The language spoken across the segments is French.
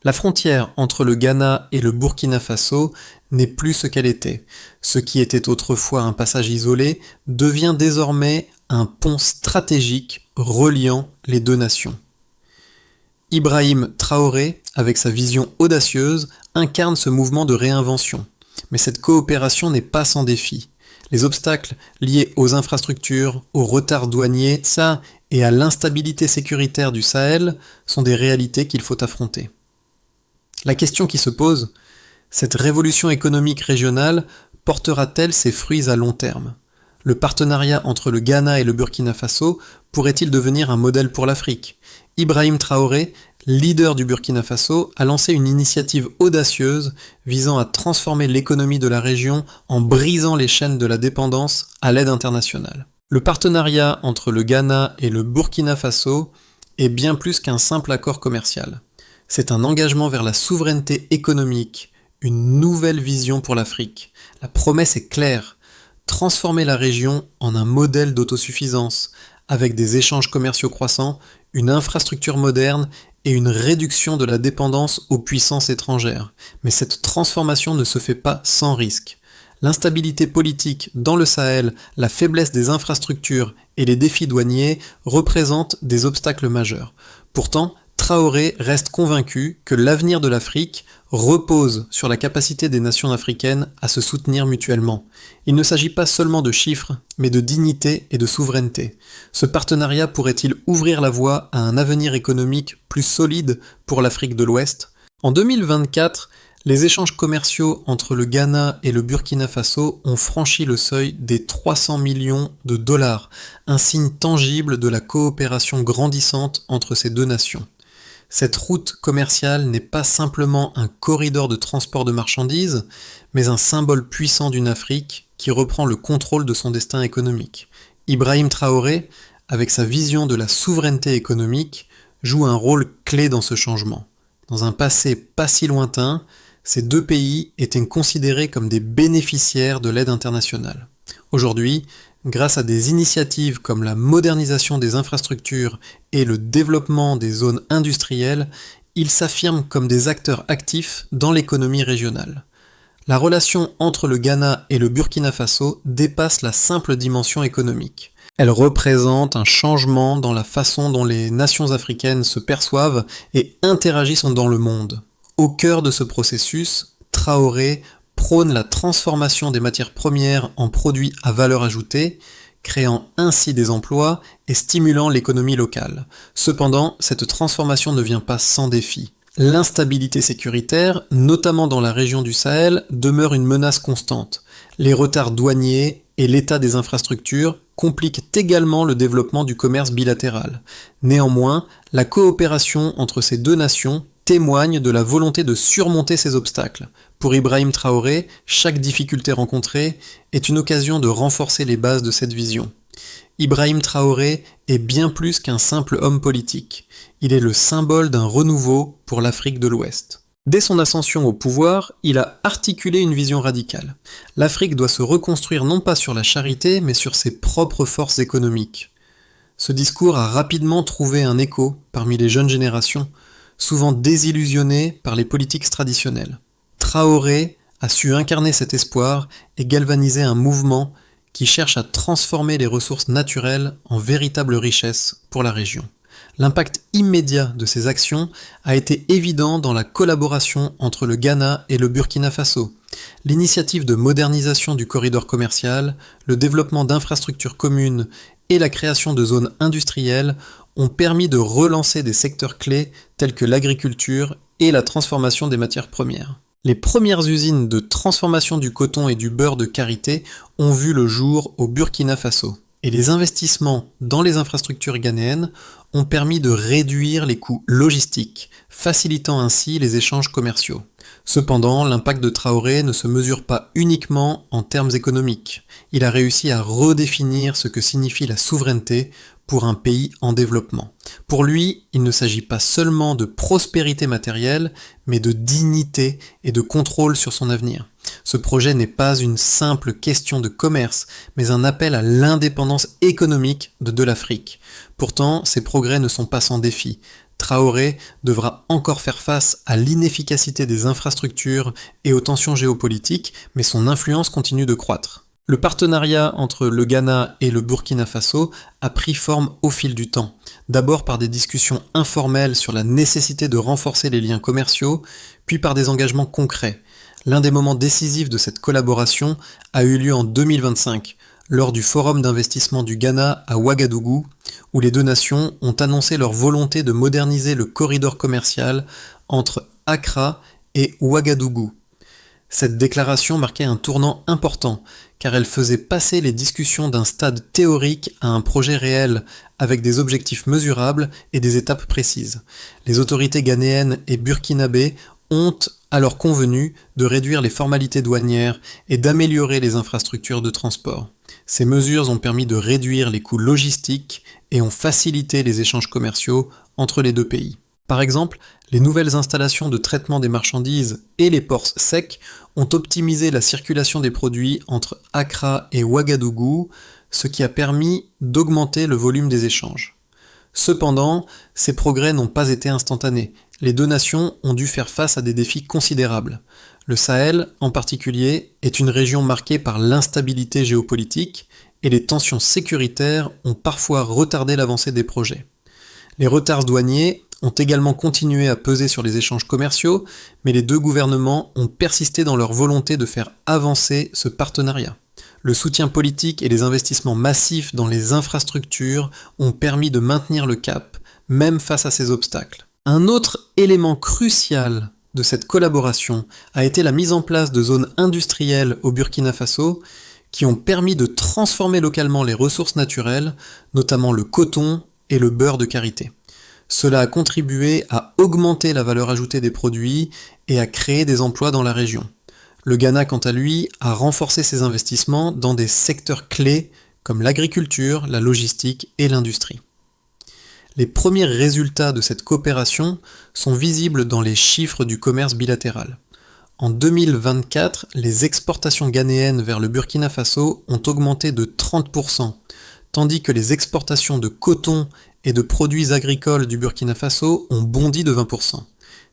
La frontière entre le Ghana et le Burkina Faso n'est plus ce qu'elle était. Ce qui était autrefois un passage isolé devient désormais un pont stratégique reliant les deux nations. Ibrahim Traoré, avec sa vision audacieuse, incarne ce mouvement de réinvention. Mais cette coopération n'est pas sans défi. Les obstacles liés aux infrastructures, aux retards douaniers, ça, et à l'instabilité sécuritaire du Sahel sont des réalités qu'il faut affronter. La question qui se pose, cette révolution économique régionale portera-t-elle ses fruits à long terme ? Le partenariat entre le Ghana et le Burkina Faso pourrait-il devenir un modèle pour l'Afrique ? Ibrahim Traoré, leader du Burkina Faso, a lancé une initiative audacieuse visant à transformer l'économie de la région en brisant les chaînes de la dépendance à l'aide internationale. Le partenariat entre le Ghana et le Burkina Faso est bien plus qu'un simple accord commercial. C'est un engagement vers la souveraineté économique, une nouvelle vision pour l'Afrique. La promesse est claire, transformer la région en un modèle d'autosuffisance, avec des échanges commerciaux croissants, une infrastructure moderne et une réduction de la dépendance aux puissances étrangères. Mais cette transformation ne se fait pas sans risque. L'instabilité politique dans le Sahel, la faiblesse des infrastructures et les défis douaniers représentent des obstacles majeurs. Pourtant, Traoré reste convaincu que l'avenir de l'Afrique repose sur la capacité des nations africaines à se soutenir mutuellement. Il ne s'agit pas seulement de chiffres, mais de dignité et de souveraineté. Ce partenariat pourrait-il ouvrir la voie à un avenir économique plus solide pour l'Afrique de l'Ouest ? En 2024, les échanges commerciaux entre le Ghana et le Burkina Faso ont franchi le seuil des 300 millions de dollars, un signe tangible de la coopération grandissante entre ces deux nations. Cette route commerciale n'est pas simplement un corridor de transport de marchandises, mais un symbole puissant d'une Afrique qui reprend le contrôle de son destin économique. Ibrahim Traoré, avec sa vision de la souveraineté économique, joue un rôle clé dans ce changement. Dans un passé pas si lointain, ces deux pays étaient considérés comme des bénéficiaires de l'aide internationale. Aujourd'hui, grâce à des initiatives comme la modernisation des infrastructures et le développement des zones industrielles, ils s'affirment comme des acteurs actifs dans l'économie régionale. La relation entre le Ghana et le Burkina Faso dépasse la simple dimension économique. Elle représente un changement dans la façon dont les nations africaines se perçoivent et interagissent dans le monde. Au cœur de ce processus, Traoré prône la transformation des matières premières en produits à valeur ajoutée, créant ainsi des emplois et stimulant l'économie locale. Cependant, cette transformation ne vient pas sans défi. L'instabilité sécuritaire, notamment dans la région du Sahel, demeure une menace constante. Les retards douaniers et l'état des infrastructures compliquent également le développement du commerce bilatéral. Néanmoins, la coopération entre ces deux nations témoigne de la volonté de surmonter ces obstacles. Pour Ibrahim Traoré, chaque difficulté rencontrée est une occasion de renforcer les bases de cette vision. Ibrahim Traoré est bien plus qu'un simple homme politique. Il est le symbole d'un renouveau pour l'Afrique de l'Ouest. Dès son ascension au pouvoir, il a articulé une vision radicale. L'Afrique doit se reconstruire non pas sur la charité, mais sur ses propres forces économiques. Ce discours a rapidement trouvé un écho parmi les jeunes générations, souvent désillusionnées par les politiques traditionnelles. Traoré a su incarner cet espoir et galvaniser un mouvement qui cherche à transformer les ressources naturelles en véritable richesse pour la région. L'impact immédiat de ces actions a été évident dans la collaboration entre le Ghana et le Burkina Faso. L'initiative de modernisation du corridor commercial, le développement d'infrastructures communes et la création de zones industrielles ont permis de relancer des secteurs clés tels que l'agriculture et la transformation des matières premières. Les premières usines de transformation du coton et du beurre de karité ont vu le jour au Burkina Faso. Et les investissements dans les infrastructures ghanéennes ont permis de réduire les coûts logistiques, facilitant ainsi les échanges commerciaux. Cependant, l'impact de Traoré ne se mesure pas uniquement en termes économiques. Il a réussi à redéfinir ce que signifie la souveraineté pour un pays en développement. Pour lui, il ne s'agit pas seulement de prospérité matérielle, mais de dignité et de contrôle sur son avenir. Ce projet n'est pas une simple question de commerce, mais un appel à l'indépendance économique de l'Afrique. Pourtant, ces progrès ne sont pas sans défi. Traoré devra encore faire face à l'inefficacité des infrastructures et aux tensions géopolitiques, mais son influence continue de croître. Le partenariat entre le Ghana et le Burkina Faso a pris forme au fil du temps, d'abord par des discussions informelles sur la nécessité de renforcer les liens commerciaux, puis par des engagements concrets. L'un des moments décisifs de cette collaboration a eu lieu en 2025, lors du Forum d'investissement du Ghana à Ouagadougou, où les deux nations ont annoncé leur volonté de moderniser le corridor commercial entre Accra et Ouagadougou. Cette déclaration marquait un tournant important, car elle faisait passer les discussions d'un stade théorique à un projet réel, avec des objectifs mesurables et des étapes précises. Les autorités ghanéennes et burkinabées ont alors convenu de réduire les formalités douanières et d'améliorer les infrastructures de transport. Ces mesures ont permis de réduire les coûts logistiques et ont facilité les échanges commerciaux entre les deux pays. Par exemple, les nouvelles installations de traitement des marchandises et les ports secs ont optimisé la circulation des produits entre Accra et Ouagadougou, ce qui a permis d'augmenter le volume des échanges. Cependant, ces progrès n'ont pas été instantanés. Les deux nations ont dû faire face à des défis considérables. Le Sahel, en particulier, est une région marquée par l'instabilité géopolitique et les tensions sécuritaires ont parfois retardé l'avancée des projets. Les retards douaniers ont également continué à peser sur les échanges commerciaux, mais les deux gouvernements ont persisté dans leur volonté de faire avancer ce partenariat. Le soutien politique et les investissements massifs dans les infrastructures ont permis de maintenir le cap, même face à ces obstacles. Un autre élément crucial de cette collaboration a été la mise en place de zones industrielles au Burkina Faso qui ont permis de transformer localement les ressources naturelles, notamment le coton et le beurre de karité. Cela a contribué à augmenter la valeur ajoutée des produits et à créer des emplois dans la région. Le Ghana, quant à lui, a renforcé ses investissements dans des secteurs clés comme l'agriculture, la logistique et l'industrie. Les premiers résultats de cette coopération sont visibles dans les chiffres du commerce bilatéral. En 2024, les exportations ghanéennes vers le Burkina Faso ont augmenté de 30%, tandis que les exportations de coton et de produits agricoles du Burkina Faso ont bondi de 20%.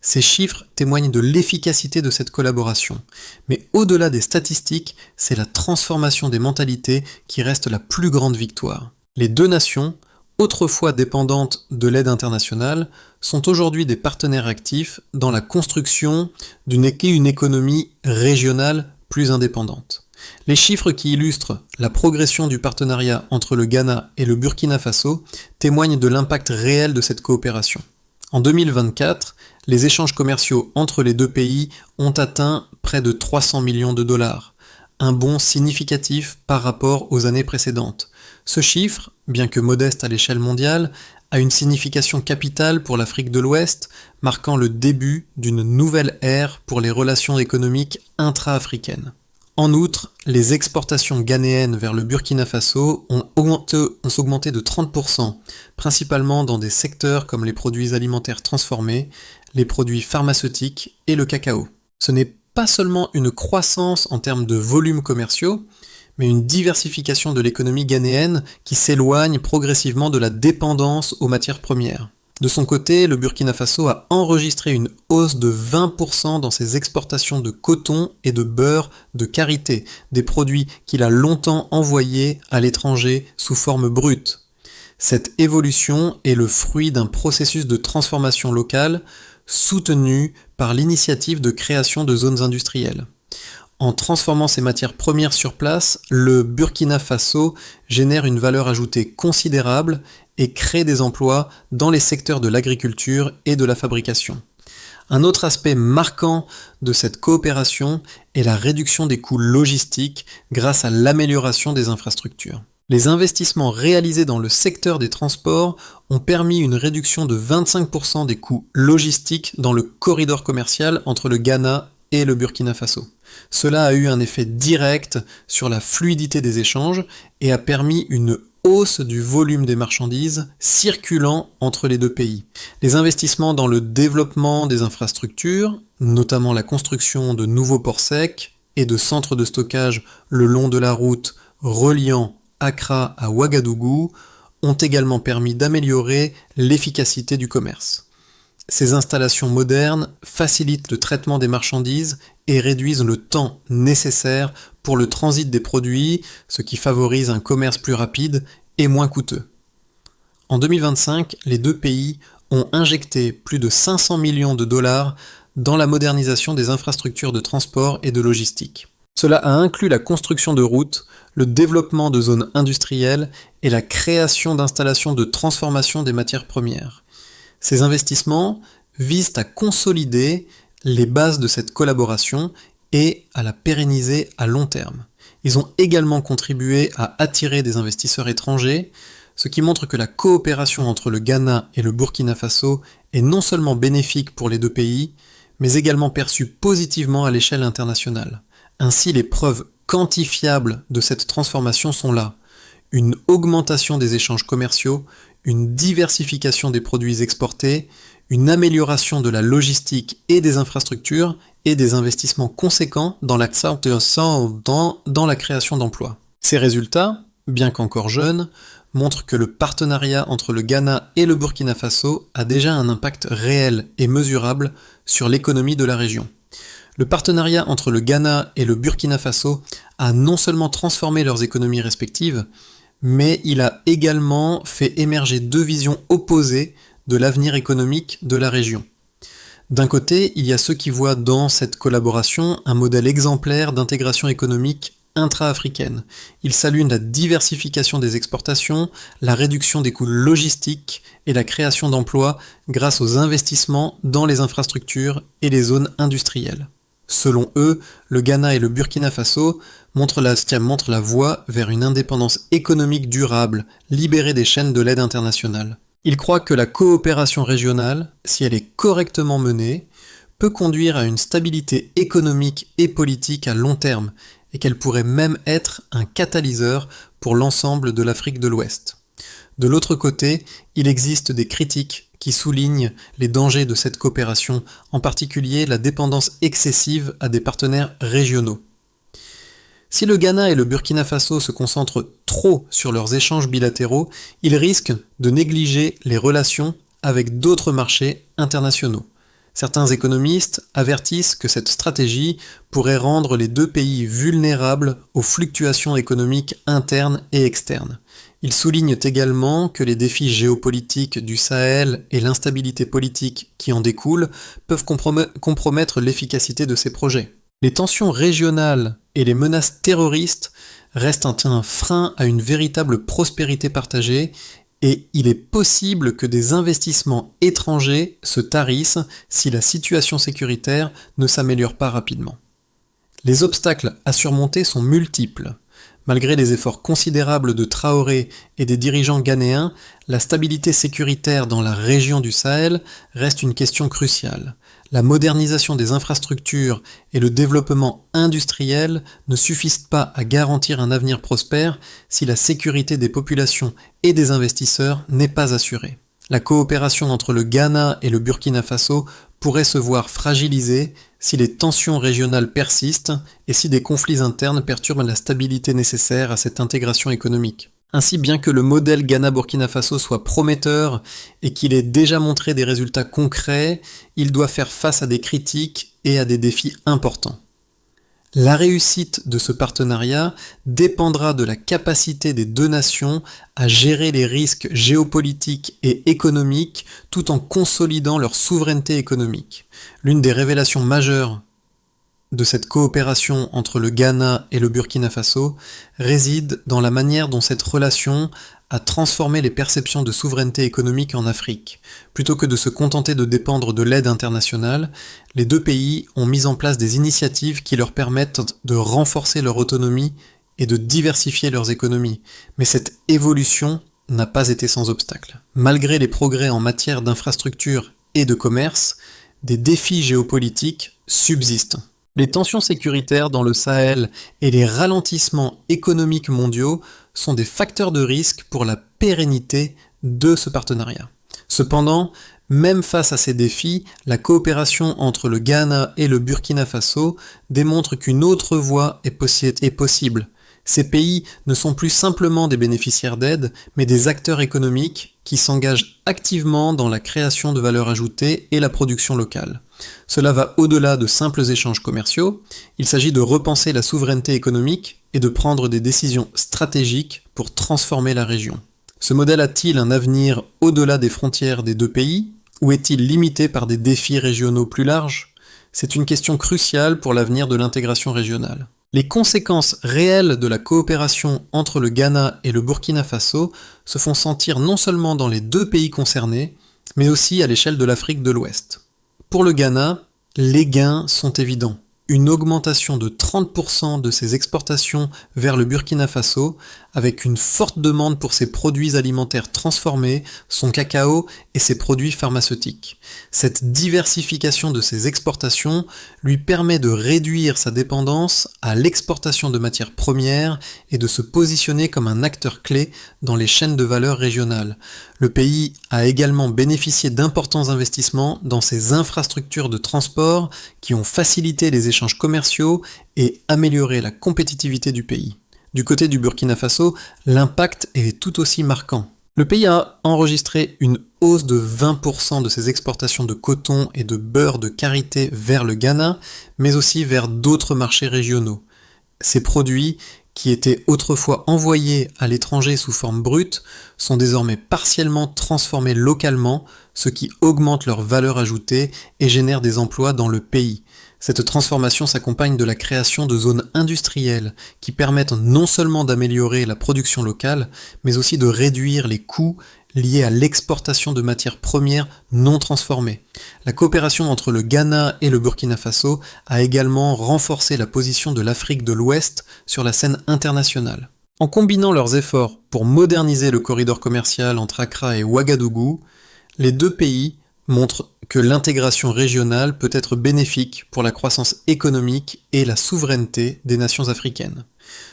Ces chiffres témoignent de l'efficacité de cette collaboration. Mais au-delà des statistiques, c'est la transformation des mentalités qui reste la plus grande victoire. Les deux nations, autrefois dépendantes de l'aide internationale, sont aujourd'hui des partenaires actifs dans la construction d'une économie régionale plus indépendante. Les chiffres qui illustrent la progression du partenariat entre le Ghana et le Burkina Faso témoignent de l'impact réel de cette coopération. En 2024, les échanges commerciaux entre les deux pays ont atteint près de 300 millions de dollars, un bond significatif par rapport aux années précédentes. Ce chiffre, bien que modeste à l'échelle mondiale, a une signification capitale pour l'Afrique de l'Ouest, marquant le début d'une nouvelle ère pour les relations économiques intra-africaines. En outre, les exportations ghanéennes vers le Burkina Faso ont augmenté de 30%, principalement dans des secteurs comme les produits alimentaires transformés, les produits pharmaceutiques et le cacao. Ce n'est pas seulement une croissance en termes de volumes commerciaux, mais une diversification de l'économie ghanéenne qui s'éloigne progressivement de la dépendance aux matières premières. De son côté, le Burkina Faso a enregistré une hausse de 20% dans ses exportations de coton et de beurre de karité, des produits qu'il a longtemps envoyés à l'étranger sous forme brute. Cette évolution est le fruit d'un processus de transformation locale soutenu par l'initiative de création de zones industrielles. En transformant ces matières premières sur place, le Burkina Faso génère une valeur ajoutée considérable et crée des emplois dans les secteurs de l'agriculture et de la fabrication. Un autre aspect marquant de cette coopération est la réduction des coûts logistiques grâce à l'amélioration des infrastructures. Les investissements réalisés dans le secteur des transports ont permis une réduction de 25% des coûts logistiques dans le corridor commercial entre le Ghana et le Burkina Faso. Cela a eu un effet direct sur la fluidité des échanges et a permis une hausse du volume des marchandises circulant entre les deux pays. Les investissements dans le développement des infrastructures, notamment la construction de nouveaux ports secs et de centres de stockage le long de la route reliant Accra à Ouagadougou, ont également permis d'améliorer l'efficacité du commerce. Ces installations modernes facilitent le traitement des marchandises et réduisent le temps nécessaire pour le transit des produits, ce qui favorise un commerce plus rapide et moins coûteux. En 2025, les deux pays ont injecté plus de 500 millions de dollars dans la modernisation des infrastructures de transport et de logistique. Cela a inclus la construction de routes, le développement de zones industrielles et la création d'installations de transformation des matières premières. Ces investissements visent à consolider les bases de cette collaboration et à la pérenniser à long terme. Ils ont également contribué à attirer des investisseurs étrangers, ce qui montre que la coopération entre le Ghana et le Burkina Faso est non seulement bénéfique pour les deux pays, mais également perçue positivement à l'échelle internationale. Ainsi, les preuves quantifiables de cette transformation sont là. Une augmentation des échanges commerciaux, une diversification des produits exportés, une amélioration de la logistique et des infrastructures et des investissements conséquents dans la création d'emplois. Ces résultats, bien qu'encore jeunes, montrent que le partenariat entre le Ghana et le Burkina Faso a déjà un impact réel et mesurable sur l'économie de la région. Le partenariat entre le Ghana et le Burkina Faso a non seulement transformé leurs économies respectives, mais il a également fait émerger deux visions opposées de l'avenir économique de la région. D'un côté, il y a ceux qui voient dans cette collaboration un modèle exemplaire d'intégration économique intra-africaine. Ils saluent la diversification des exportations, la réduction des coûts logistiques et la création d'emplois grâce aux investissements dans les infrastructures et les zones industrielles. Selon eux, le Ghana et le Burkina Faso montrent la voie vers une indépendance économique durable, libérée des chaînes de l'aide internationale. Ils croient que la coopération régionale, si elle est correctement menée, peut conduire à une stabilité économique et politique à long terme, et qu'elle pourrait même être un catalyseur pour l'ensemble de l'Afrique de l'Ouest. De l'autre côté, il existe des critiques qui soulignent les dangers de cette coopération, en particulier la dépendance excessive à des partenaires régionaux. Si le Ghana et le Burkina Faso se concentrent trop sur leurs échanges bilatéraux, ils risquent de négliger les relations avec d'autres marchés internationaux. Certains économistes avertissent que cette stratégie pourrait rendre les deux pays vulnérables aux fluctuations économiques internes et externes. Ils soulignent également que les défis géopolitiques du Sahel et l'instabilité politique qui en découle peuvent compromettre l'efficacité de ces projets. Les tensions régionales et les menaces terroristes restent un frein à une véritable prospérité partagée, et il est possible que des investissements étrangers se tarissent si la situation sécuritaire ne s'améliore pas rapidement. Les obstacles à surmonter sont multiples. Malgré les efforts considérables de Traoré et des dirigeants ghanéens, la stabilité sécuritaire dans la région du Sahel reste une question cruciale. La modernisation des infrastructures et le développement industriel ne suffisent pas à garantir un avenir prospère si la sécurité des populations et des investisseurs n'est pas assurée. La coopération entre le Ghana et le Burkina Faso pourrait se voir fragilisée si les tensions régionales persistent et si des conflits internes perturbent la stabilité nécessaire à cette intégration économique. Ainsi, bien que le modèle Ghana-Burkina Faso soit prometteur et qu'il ait déjà montré des résultats concrets, il doit faire face à des critiques et à des défis importants. La réussite de ce partenariat dépendra de la capacité des deux nations à gérer les risques géopolitiques et économiques tout en consolidant leur souveraineté économique. L'une des révélations majeures de cette coopération entre le Ghana et le Burkina Faso réside dans la manière dont cette relation a transformé les perceptions de souveraineté économique en Afrique. Plutôt que de se contenter de dépendre de l'aide internationale, les deux pays ont mis en place des initiatives qui leur permettent de renforcer leur autonomie et de diversifier leurs économies. Mais cette évolution n'a pas été sans obstacle. Malgré les progrès en matière d'infrastructure et de commerce, des défis géopolitiques subsistent. Les tensions sécuritaires dans le Sahel et les ralentissements économiques mondiaux sont des facteurs de risque pour la pérennité de ce partenariat. Cependant, même face à ces défis, la coopération entre le Ghana et le Burkina Faso démontre qu'une autre voie est possible. Ces pays ne sont plus simplement des bénéficiaires d'aide, mais des acteurs économiques qui s'engagent activement dans la création de valeur ajoutée et la production locale. Cela va au-delà de simples échanges commerciaux, il s'agit de repenser la souveraineté économique et de prendre des décisions stratégiques pour transformer la région. Ce modèle a-t-il un avenir au-delà des frontières des deux pays, ou est-il limité par des défis régionaux plus larges ? C'est une question cruciale pour l'avenir de l'intégration régionale. Les conséquences réelles de la coopération entre le Ghana et le Burkina Faso se font sentir non seulement dans les deux pays concernés, mais aussi à l'échelle de l'Afrique de l'Ouest. Pour le Ghana, les gains sont évidents. Une augmentation de 30% de ses exportations vers le Burkina Faso, avec une forte demande pour ses produits alimentaires transformés, son cacao et ses produits pharmaceutiques. Cette diversification de ses exportations lui permet de réduire sa dépendance à l'exportation de matières premières et de se positionner comme un acteur clé dans les chaînes de valeur régionales. Le pays a également bénéficié d'importants investissements dans ses infrastructures de transport qui ont facilité les échanges commerciaux et amélioré la compétitivité du pays. Du côté du Burkina Faso, l'impact est tout aussi marquant. Le pays a enregistré une hausse de 20% de ses exportations de coton et de beurre de karité vers le Ghana, mais aussi vers d'autres marchés régionaux. Ces produits, qui étaient autrefois envoyés à l'étranger sous forme brute, sont désormais partiellement transformés localement, ce qui augmente leur valeur ajoutée et génère des emplois dans le pays. Cette transformation s'accompagne de la création de zones industrielles qui permettent non seulement d'améliorer la production locale, mais aussi de réduire les coûts liés à l'exportation de matières premières non transformées. La coopération entre le Ghana et le Burkina Faso a également renforcé la position de l'Afrique de l'Ouest sur la scène internationale. En combinant leurs efforts pour moderniser le corridor commercial entre Accra et Ouagadougou, les deux pays montrent que l'intégration régionale peut être bénéfique pour la croissance économique et la souveraineté des nations africaines.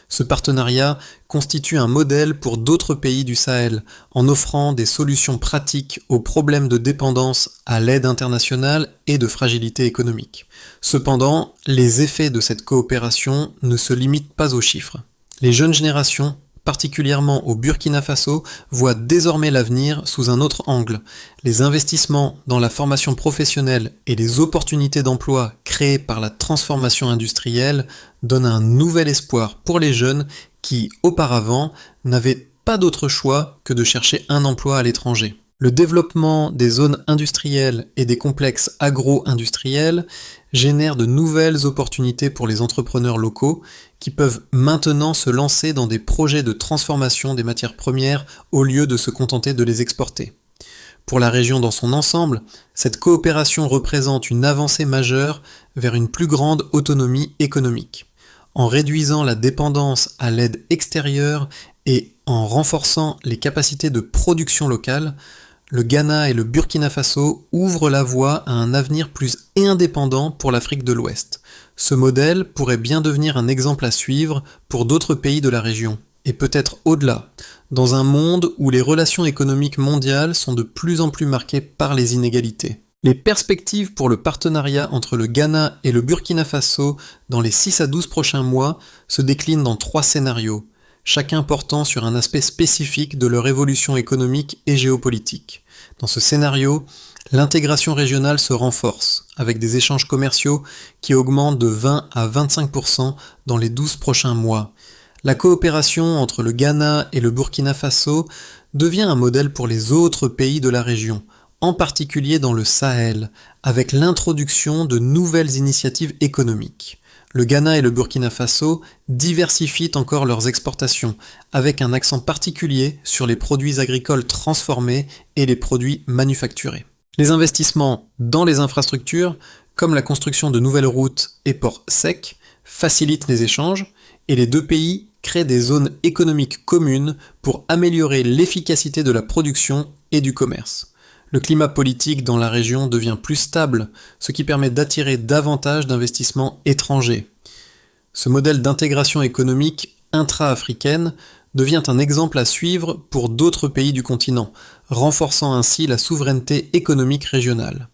Ce partenariat constitue un modèle pour d'autres pays du Sahel en offrant des solutions pratiques aux problèmes de dépendance à l'aide internationale et de fragilité économique. Cependant, les effets de cette coopération ne se limitent pas aux chiffres. Les jeunes générations, particulièrement au Burkina Faso, voient désormais l'avenir sous un autre angle. Les investissements dans la formation professionnelle et les opportunités d'emploi créées par la transformation industrielle donnent un nouvel espoir pour les jeunes qui, auparavant, n'avaient pas d'autre choix que de chercher un emploi à l'étranger. Le développement des zones industrielles et des complexes agro-industriels génère de nouvelles opportunités pour les entrepreneurs locaux qui peuvent maintenant se lancer dans des projets de transformation des matières premières au lieu de se contenter de les exporter. Pour la région dans son ensemble, cette coopération représente une avancée majeure vers une plus grande autonomie économique. En réduisant la dépendance à l'aide extérieure et en renforçant les capacités de production locale, le Ghana et le Burkina Faso ouvrent la voie à un avenir plus indépendant pour l'Afrique de l'Ouest. Ce modèle pourrait bien devenir un exemple à suivre pour d'autres pays de la région, et peut-être au-delà, dans un monde où les relations économiques mondiales sont de plus en plus marquées par les inégalités. Les perspectives pour le partenariat entre le Ghana et le Burkina Faso dans les 6 à 12 prochains mois se déclinent dans 3 scénarios, chacun portant sur un aspect spécifique de leur évolution économique et géopolitique. Dans ce scénario, l'intégration régionale se renforce, avec des échanges commerciaux qui augmentent de 20 à 25% dans les 12 prochains mois. La coopération entre le Ghana et le Burkina Faso devient un modèle pour les autres pays de la région, en particulier dans le Sahel, avec l'introduction de nouvelles initiatives économiques. Le Ghana et le Burkina Faso diversifient encore leurs exportations, avec un accent particulier sur les produits agricoles transformés et les produits manufacturés. Les investissements dans les infrastructures, comme la construction de nouvelles routes et ports secs, facilitent les échanges, et les deux pays créent des zones économiques communes pour améliorer l'efficacité de la production et du commerce. Le climat politique dans la région devient plus stable, ce qui permet d'attirer davantage d'investissements étrangers. Ce modèle d'intégration économique intra-africaine devient un exemple à suivre pour d'autres pays du continent, renforçant ainsi la souveraineté économique régionale.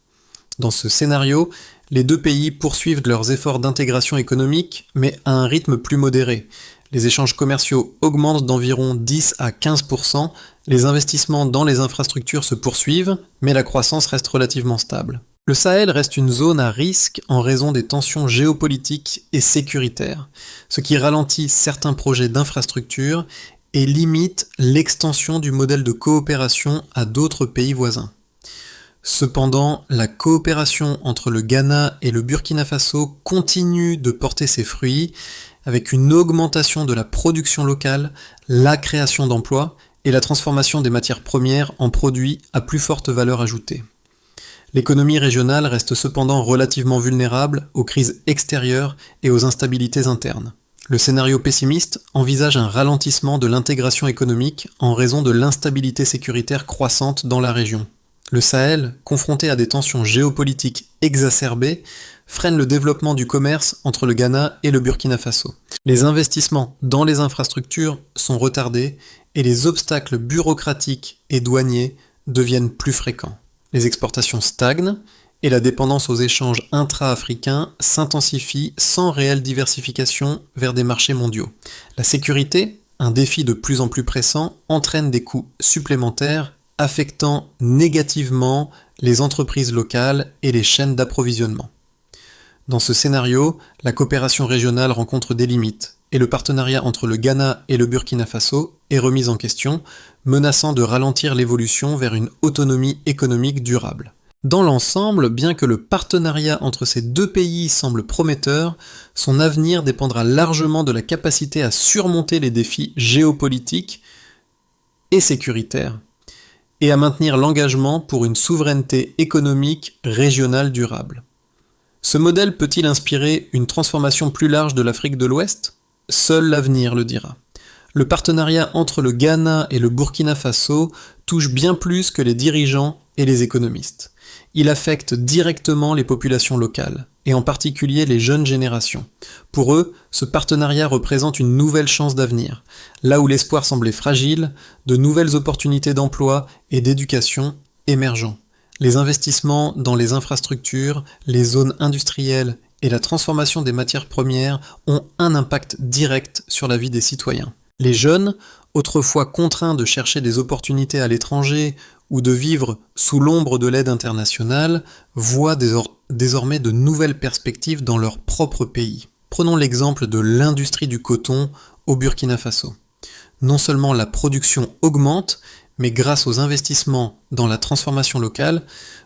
Dans ce scénario, les deux pays poursuivent leurs efforts d'intégration économique, mais à un rythme plus modéré. Les échanges commerciaux augmentent d'environ 10 à 15%, Les investissements dans les infrastructures se poursuivent, mais la croissance reste relativement stable. Le Sahel reste une zone à risque en raison des tensions géopolitiques et sécuritaires, ce qui ralentit certains projets d'infrastructures et limite l'extension du modèle de coopération à d'autres pays voisins. Cependant, la coopération entre le Ghana et le Burkina Faso continue de porter ses fruits, avec une augmentation de la production locale, la création d'emplois et la transformation des matières premières en produits à plus forte valeur ajoutée. L'économie régionale reste cependant relativement vulnérable aux crises extérieures et aux instabilités internes. Le scénario pessimiste envisage un ralentissement de l'intégration économique en raison de l'instabilité sécuritaire croissante dans la région. Le Sahel, confronté à des tensions géopolitiques exacerbées, freine le développement du commerce entre le Ghana et le Burkina Faso. Les investissements dans les infrastructures sont retardés et les obstacles bureaucratiques et douaniers deviennent plus fréquents. Les exportations stagnent et la dépendance aux échanges intra-africains s'intensifie sans réelle diversification vers des marchés mondiaux. La sécurité, un défi de plus en plus pressant, entraîne des coûts supplémentaires affectant négativement les entreprises locales et les chaînes d'approvisionnement. Dans ce scénario, la coopération régionale rencontre des limites et le partenariat entre le Ghana et le Burkina Faso est remis en question, menaçant de ralentir l'évolution vers une autonomie économique durable. Dans l'ensemble, bien que le partenariat entre ces deux pays semble prometteur, son avenir dépendra largement de la capacité à surmonter les défis géopolitiques et sécuritaires, et à maintenir l'engagement pour une souveraineté économique régionale durable. Ce modèle peut-il inspirer une transformation plus large de l'Afrique de l'Ouest ? Seul l'avenir le dira. Le partenariat entre le Ghana et le Burkina Faso touche bien plus que les dirigeants et les économistes. Il affecte directement les populations locales, et en particulier les jeunes générations. Pour eux, ce partenariat représente une nouvelle chance d'avenir. Là où l'espoir semblait fragile, de nouvelles opportunités d'emploi et d'éducation émergent. Les investissements dans les infrastructures, les zones industrielles et la transformation des matières premières ont un impact direct sur la vie des citoyens. Les jeunes, autrefois contraints de chercher des opportunités à l'étranger ou de vivre sous l'ombre de l'aide internationale, voient désormais de nouvelles perspectives dans leur propre pays. Prenons l'exemple de l'industrie du coton au Burkina Faso. Non seulement la production augmente, mais grâce aux investissements dans la transformation locale,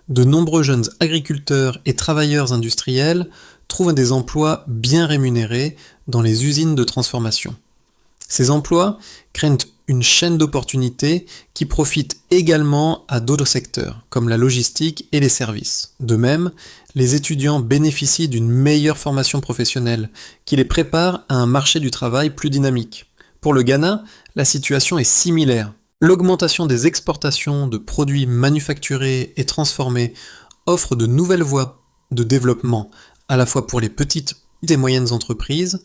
de nombreux jeunes agriculteurs et travailleurs industriels trouvent des emplois bien rémunérés dans les usines de transformation. Ces emplois créent une chaîne d'opportunités qui profite également à d'autres secteurs, comme la logistique et les services. De même, les étudiants bénéficient d'une meilleure formation professionnelle, qui les prépare à un marché du travail plus dynamique. Pour le Ghana, la situation est similaire. L'augmentation des exportations de produits manufacturés et transformés offre de nouvelles voies de développement, à la fois pour les petites et moyennes entreprises,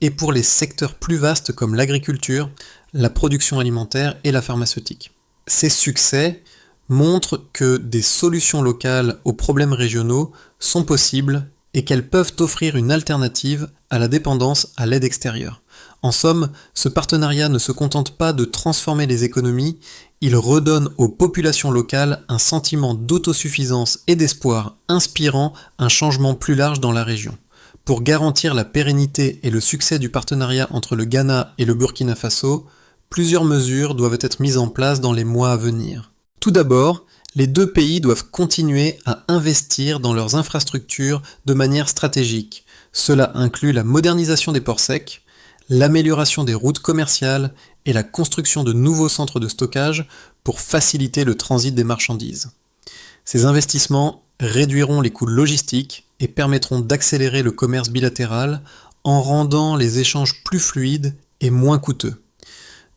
et pour les secteurs plus vastes comme l'agriculture, la production alimentaire et la pharmaceutique. Ces succès montrent que des solutions locales aux problèmes régionaux sont possibles et qu'elles peuvent offrir une alternative à la dépendance à l'aide extérieure. En somme, ce partenariat ne se contente pas de transformer les économies, il redonne aux populations locales un sentiment d'autosuffisance et d'espoir inspirant un changement plus large dans la région. Pour garantir la pérennité et le succès du partenariat entre le Ghana et le Burkina Faso, plusieurs mesures doivent être mises en place dans les mois à venir. Tout d'abord, les deux pays doivent continuer à investir dans leurs infrastructures de manière stratégique. Cela inclut la modernisation des ports secs, l'amélioration des routes commerciales et la construction de nouveaux centres de stockage pour faciliter le transit des marchandises. Ces investissements réduiront les coûts logistiques et permettront d'accélérer le commerce bilatéral en rendant les échanges plus fluides et moins coûteux.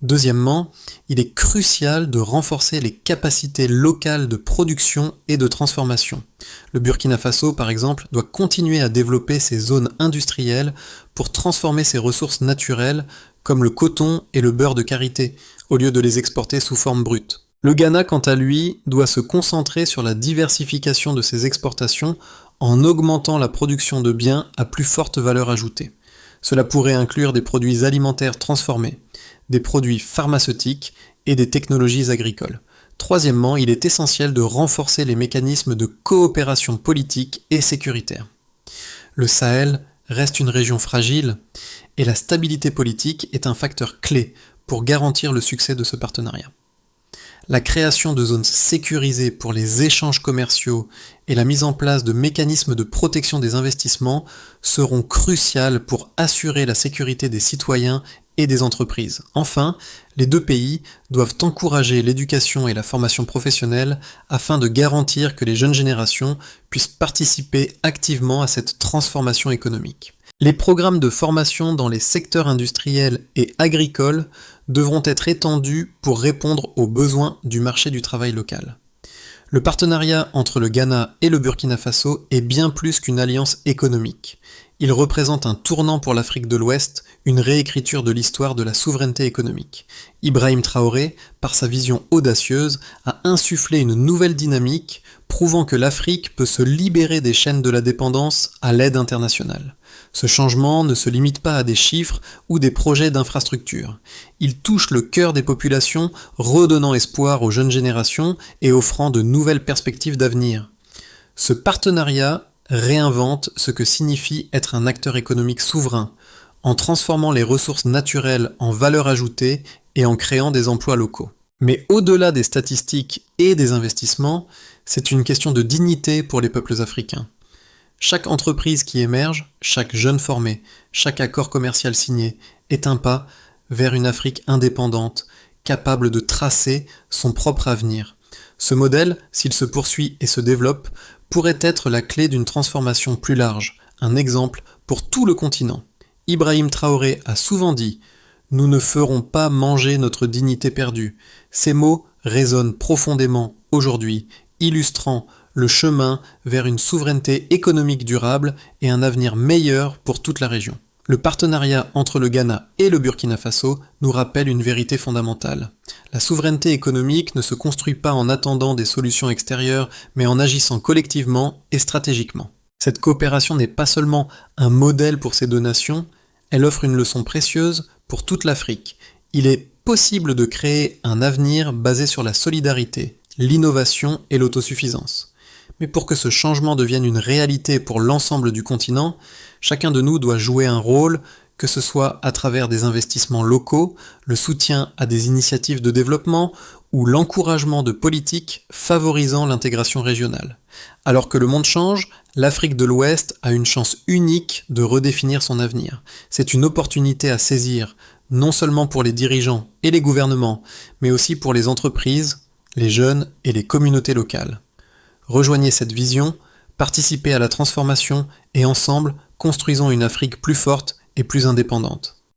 Deuxièmement, il est crucial de renforcer les capacités locales de production et de transformation. Le Burkina Faso, par exemple, doit continuer à développer ses zones industrielles pour transformer ses ressources naturelles, comme le coton et le beurre de karité, au lieu de les exporter sous forme brute. Le Ghana, quant à lui, doit se concentrer sur la diversification de ses exportations en augmentant la production de biens à plus forte valeur ajoutée. Cela pourrait inclure des produits alimentaires transformés, des produits pharmaceutiques et des technologies agricoles. Troisièmement, il est essentiel de renforcer les mécanismes de coopération politique et sécuritaire. Le Sahel reste une région fragile et la stabilité politique est un facteur clé pour garantir le succès de ce partenariat. La création de zones sécurisées pour les échanges commerciaux et la mise en place de mécanismes de protection des investissements seront cruciales pour assurer la sécurité des citoyens et des entreprises. Enfin, les deux pays doivent encourager l'éducation et la formation professionnelle afin de garantir que les jeunes générations puissent participer activement à cette transformation économique. Les programmes de formation dans les secteurs industriels et agricoles devront être étendus pour répondre aux besoins du marché du travail local. Le partenariat entre le Ghana et le Burkina Faso est bien plus qu'une alliance économique. Il représente un tournant pour l'Afrique de l'Ouest, une réécriture de l'histoire de la souveraineté économique. Ibrahim Traoré, par sa vision audacieuse, a insufflé une nouvelle dynamique, prouvant que l'Afrique peut se libérer des chaînes de la dépendance à l'aide internationale. Ce changement ne se limite pas à des chiffres ou des projets d'infrastructure. Il touche le cœur des populations, redonnant espoir aux jeunes générations et offrant de nouvelles perspectives d'avenir. Ce partenariat réinvente ce que signifie être un acteur économique souverain, en transformant les ressources naturelles en valeur ajoutée et en créant des emplois locaux. Mais au-delà des statistiques et des investissements, c'est une question de dignité pour les peuples africains. Chaque entreprise qui émerge, chaque jeune formé, chaque accord commercial signé est un pas vers une Afrique indépendante, capable de tracer son propre avenir. Ce modèle, s'il se poursuit et se développe, pourrait être la clé d'une transformation plus large, un exemple pour tout le continent. Ibrahim Traoré a souvent dit « Nous ne ferons pas manger notre dignité perdue ». Ces mots résonnent profondément aujourd'hui, illustrant le chemin vers une souveraineté économique durable et un avenir meilleur pour toute la région. Le partenariat entre le Ghana et le Burkina Faso nous rappelle une vérité fondamentale. La souveraineté économique ne se construit pas en attendant des solutions extérieures, mais en agissant collectivement et stratégiquement. Cette coopération n'est pas seulement un modèle pour ces deux nations, elle offre une leçon précieuse pour toute l'Afrique. Il est possible de créer un avenir basé sur la solidarité, l'innovation et l'autosuffisance. Mais pour que ce changement devienne une réalité pour l'ensemble du continent, chacun de nous doit jouer un rôle, que ce soit à travers des investissements locaux, le soutien à des initiatives de développement ou l'encouragement de politiques favorisant l'intégration régionale. Alors que le monde change, l'Afrique de l'Ouest a une chance unique de redéfinir son avenir. C'est une opportunité à saisir, non seulement pour les dirigeants et les gouvernements, mais aussi pour les entreprises, les jeunes et les communautés locales. Rejoignez cette vision, participez à la transformation et ensemble, construisons une Afrique plus forte et plus indépendante.